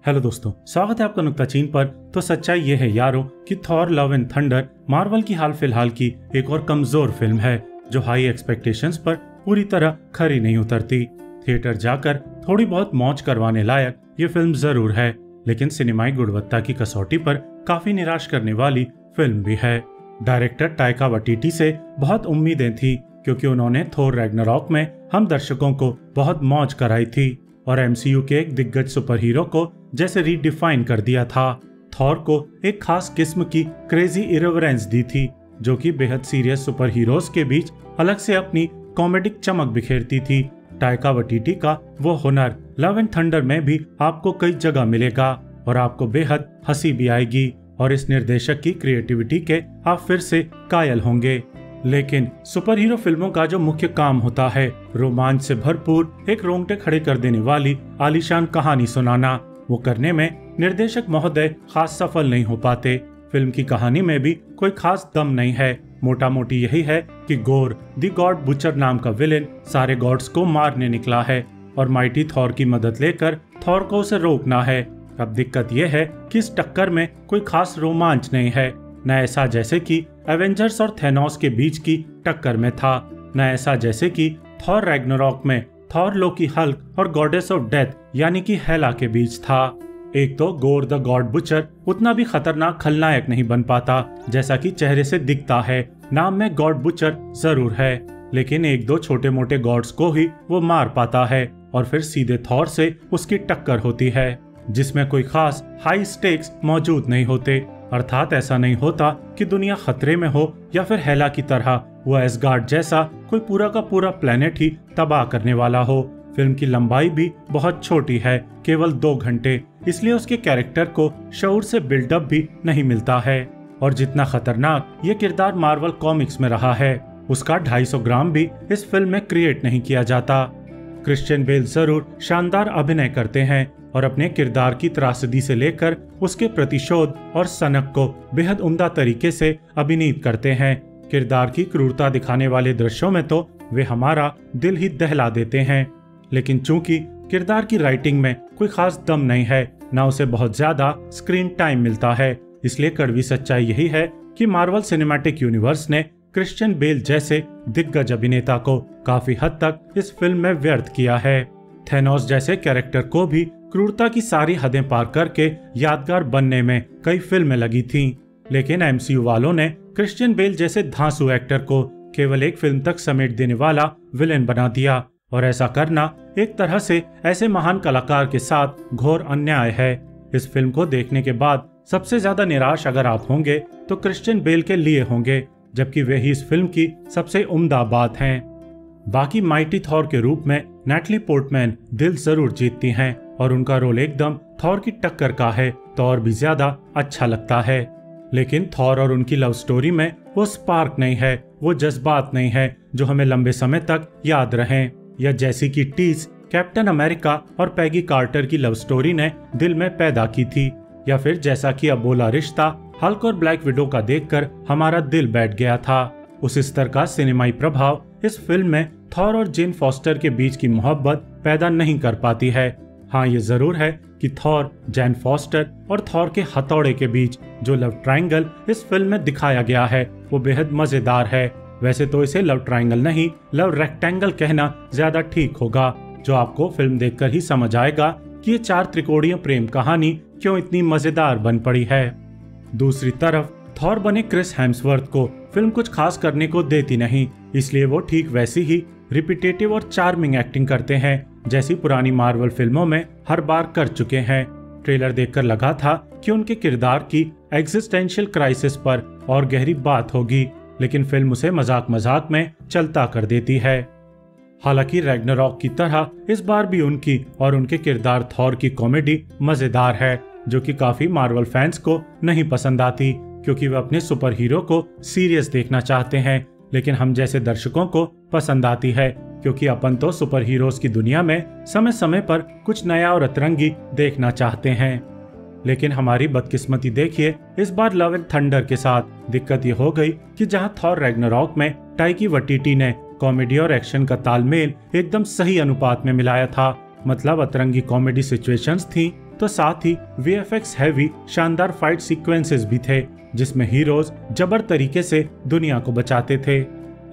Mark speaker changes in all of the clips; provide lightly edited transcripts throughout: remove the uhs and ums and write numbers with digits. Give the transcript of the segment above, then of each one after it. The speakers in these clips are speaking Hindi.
Speaker 1: हेलो दोस्तों, स्वागत है आपका नुक्ताचीन पर। तो सच्चाई ये है यारों कि Thor love and thunder Marvel की हाल फिलहाल की एक और कमजोर फिल्म है जो हाई एक्सपेक्टेशंस पर पूरी तरह खरी नहीं उतरती। थिएटर जाकर थोड़ी बहुत मौज करवाने लायक ये फिल्म जरूर है, लेकिन सिनेमाई गुणवत्ता की कसौटी पर काफी निराश करने वाली फिल्म भी है। डायरेक्टर टाइका वाइटिटी से बहुत उम्मीदें थी क्योंकि उन्होंने थोर रैग्नारॉक में हम दर्शकों को बहुत मौज कराई थी और एमसीयू के एक दिग्गज सुपर हीरो को जैसे रीडिफाइन कर दिया था। थॉर को एक खास किस्म की क्रेजी इरेवरेंस दी थी जो कि बेहद सीरियस सुपर हीरोज के बीच अलग से अपनी कॉमेडिक चमक बिखेरती थी। टाइका वाइटिटी का वो हुनर लव एंड थंडर में भी आपको कई जगह मिलेगा और आपको बेहद हंसी भी आएगी और इस निर्देशक की क्रिएटिविटी के आप फिर से कायल होंगे। लेकिन सुपर हीरो फिल्मों का जो मुख्य काम होता है रोमांच से भरपूर एक रोंगटे खड़े कर देने वाली आलीशान कहानी सुनाना, वो करने में निर्देशक महोदय खास सफल नहीं हो पाते। फिल्म की कहानी में भी कोई खास दम नहीं है। मोटा मोटी यही है कि गोर द गॉड बुचर नाम का विलेन सारे गॉड्स को मारने निकला है और माइटी थॉर की मदद लेकर थॉर को उसे रोकना है। अब दिक्कत यह है कि इस टक्कर में कोई खास रोमांच नहीं है, न ऐसा जैसे कि एवेंजर्स और थेनोस के बीच की टक्कर में था, न ऐसा जैसे कि थॉर रैग्नारॉक में थॉर लोकी हल्क और गॉडेस ऑफ डेथ यानी कि हेला के बीच था। एक तो गोर द गॉड बुचर उतना भी खतरनाक खलनायक नहीं बन पाता जैसा कि चेहरे से दिखता है। नाम में गॉड बुचर जरूर है, लेकिन एक दो छोटे मोटे गॉड्स को ही वो मार पाता है और फिर सीधे थॉर से उसकी टक्कर होती है जिसमें कोई खास हाई स्टेक्स मौजूद नहीं होते। अर्थात ऐसा नहीं होता कि दुनिया खतरे में हो या फिर हेला की तरह वो एसगार्ड जैसा कोई पूरा का पूरा प्लेनेट ही तबाह करने वाला हो। फिल्म की लंबाई भी बहुत छोटी है, केवल 2 घंटे, इसलिए उसके कैरेक्टर को शऊर से बिल्डअप भी नहीं मिलता है और जितना खतरनाक ये किरदार मार्वल कॉमिक्स में रहा है उसका 250 ग्राम भी इस फिल्म में क्रिएट नहीं किया जाता। क्रिश्चियन बेल जरूर शानदार अभिनय करते हैं और अपने किरदार की त्रासदी से लेकर उसके प्रतिशोध और सनक को बेहद उम्दा तरीके से अभिनीत करते हैं। किरदार की क्रूरता दिखाने वाले दृश्यों में तो वे हमारा दिल ही दहला देते हैं, लेकिन चूंकि किरदार की राइटिंग में कोई खास दम नहीं है, न उसे बहुत ज्यादा स्क्रीन टाइम मिलता है, इसलिए कड़वी सच्चाई यही है कि मार्वल सिनेमैटिक यूनिवर्स ने क्रिश्चियन बेल जैसे दिग्गज अभिनेता को काफी हद तक इस फिल्म में व्यर्थ किया है। थेनोस जैसे कैरेक्टर को भी क्रूरता की सारी हदें पार करके यादगार बनने में कई फिल्में लगी थीं, लेकिन एमसीयू वालों ने क्रिश्चियन बेल जैसे धांसू एक्टर को केवल एक फिल्म तक समेट देने वाला विलेन बना दिया और ऐसा करना एक तरह से ऐसे महान कलाकार के साथ घोर अन्याय है। इस फिल्म को देखने के बाद सबसे ज्यादा निराश अगर आप होंगे तो क्रिश्चियन बेल के लिए होंगे, जबकि वे ही इस फिल्म की सबसे उम्दा बात हैं। बाकी माइटी थॉर के रूप में नैटली पोर्टमैन दिल जरूर जीतती हैं और उनका रोल एकदम थॉर की टक्कर का है तो और भी ज्यादा अच्छा लगता है। लेकिन थॉर और उनकी लव स्टोरी में वो स्पार्क नहीं है, वो जज्बात नहीं है जो हमें लंबे समय तक याद रहें, या जैसी कि टीस कैप्टन अमेरिका और पैगी कार्टर की लव स्टोरी ने दिल में पैदा की थी, या फिर जैसा कि अबोला रिश्ता हल्क और ब्लैक विडो का देखकर हमारा दिल बैठ गया था। उस स्तर का सिनेमाई प्रभाव इस फिल्म में थॉर और जेन फॉस्टर के बीच की मोहब्बत पैदा नहीं कर पाती है। हाँ, ये जरूर है कि थॉर, जैन फॉस्टर और थॉर के हथौड़े के बीच जो लव ट्रायंगल इस फिल्म में दिखाया गया है वो बेहद मजेदार है। वैसे तो इसे लव ट्रायंगल नहीं, लव रेक्टेंगल कहना ज्यादा ठीक होगा, जो आपको फिल्म देखकर ही समझ आएगा कि ये 4 त्रिकोणीय प्रेम कहानी क्यों इतनी मजेदार बन पड़ी है। दूसरी तरफ थॉर बने क्रिस हेम्सवर्थ को फिल्म कुछ खास करने को देती नहीं, इसलिए वो ठीक वैसी ही रिपीटेटिव और चार्मिंग एक्टिंग करते हैं जैसी पुरानी मार्वल फिल्मों में हर बार कर चुके हैं। ट्रेलर देखकर लगा था कि उनके किरदार की एग्जिस्टेंशियल क्राइसिस पर और गहरी बात होगी, लेकिन फिल्म उसे मजाक मजाक में चलता कर देती है। हालांकि रैग्नारॉक की तरह इस बार भी उनकी और उनके किरदार थॉर की कॉमेडी मजेदार है, जो कि काफी मार्वल फैंस को नहीं पसंद आती क्योंकि वे अपने सुपर हीरो को सीरियस देखना चाहते हैं, लेकिन हम जैसे दर्शकों को पसंद आती है क्योंकि अपन तो सुपर हीरोज की दुनिया में समय समय पर कुछ नया और अतरंगी देखना चाहते हैं। लेकिन हमारी बदकिस्मती देखिए, इस बार लव एंड थंडर के साथ दिक्कत ये हो गई कि जहां थॉर रैग्नारॉक में टाइकी वाइटिटी ने कॉमेडी और एक्शन का तालमेल एकदम सही अनुपात में मिलाया था, मतलब अतरंगी कॉमेडी सिचुएशंस थी तो साथ ही VFX हैवी शानदार फाइट सीक्वेंसेस भी थे, जिसमें हीरोज जबर तरीके से दुनिया को बचाते थे।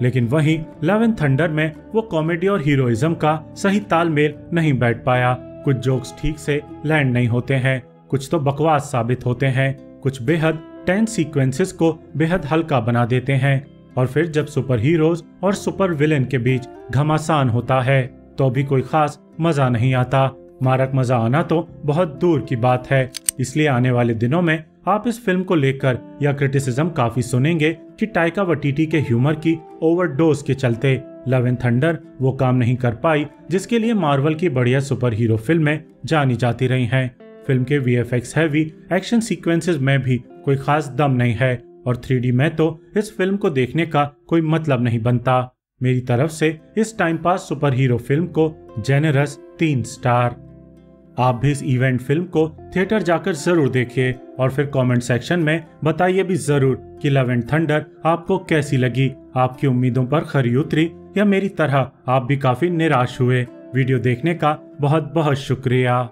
Speaker 1: लेकिन वहीं लव एंड थंडर में वो कॉमेडी और हीरोइज्म का सही तालमेल नहीं बैठ पाया। कुछ जोक्स ठीक से लैंड नहीं होते हैं, कुछ तो बकवास साबित होते हैं, कुछ बेहद टेंस सीक्वेंसेस को बेहद हल्का बना देते हैं, और फिर जब सुपर हीरोज और सुपर विलेन के बीच घमासान होता है तो भी कोई खास मजा नहीं आता। मारक मजा आना तो बहुत दूर की बात है। इसलिए आने वाले दिनों में आप इस फिल्म को लेकर यह क्रिटिसिज्म काफी सुनेंगे कि टाइका वाइटिटी के ह्यूमर की ओवरडोज के चलते लव एंड थंडर वो काम नहीं कर पाई जिसके लिए मार्वल की बढ़िया सुपर हीरो फिल्में जानी जाती रही हैं। फिल्म के VFX हैवी एक्शन सीक्वेंसेस में भी कोई खास दम नहीं है, और 3D में तो इस फिल्म को देखने का कोई मतलब नहीं बनता। मेरी तरफ से इस time pass super hero film को जेनरस 3 स्टार। आप भी इस इवेंट फिल्म को थिएटर जाकर जरूर देखिए और फिर कमेंट सेक्शन में बताइए भी जरूर कि लव एंड थंडर आपको कैसी लगी, आपकी उम्मीदों पर खरी उतरी या मेरी तरह आप भी काफी निराश हुए। वीडियो देखने का बहुत बहुत शुक्रिया।